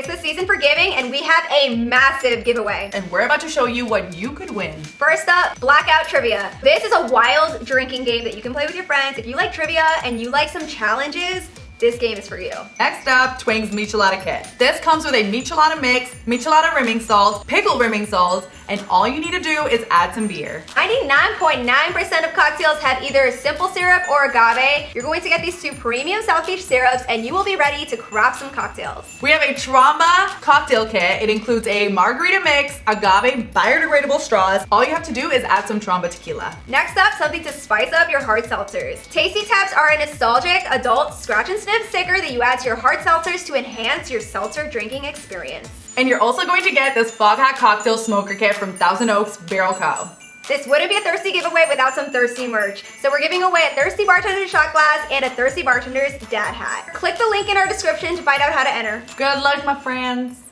It's the season for giving, and we have a massive giveaway. And we're about to show you what you could win. First up, BlackOut Trivia. This is a wild drinking game that you can play with your friends. If you like trivia and you like some challenges, this game is for you. Next up, Twang's Michelada Kit. This comes with a michelada mix, michelada rimming salt, pickle rimming salt, and all you need to do is add some beer. 99.9% of cocktails have either simple syrup or agave. You're going to get these two premium South Beach syrups, and you will be ready to craft some cocktails. We have a Tromba cocktail kit. It includes a margarita mix, agave, biodegradable straws. All you have to do is add some Tromba tequila. Next up, something to spice up your hard seltzers. Tasty Taps are a nostalgic adult scratch and sniff sticker that you add to your hard seltzers to enhance your seltzer drinking experience. And you're also going to get this Foghat cocktail smoker kit from Thousand Oaks Barrel Co. This wouldn't be a Thirsty giveaway without some Thirsty merch. So we're giving away a Thirsty Bartenders shot glass and a Thirsty Bartenders Dad Hat. Click the link in our description to find out how to enter. Good luck, my friends.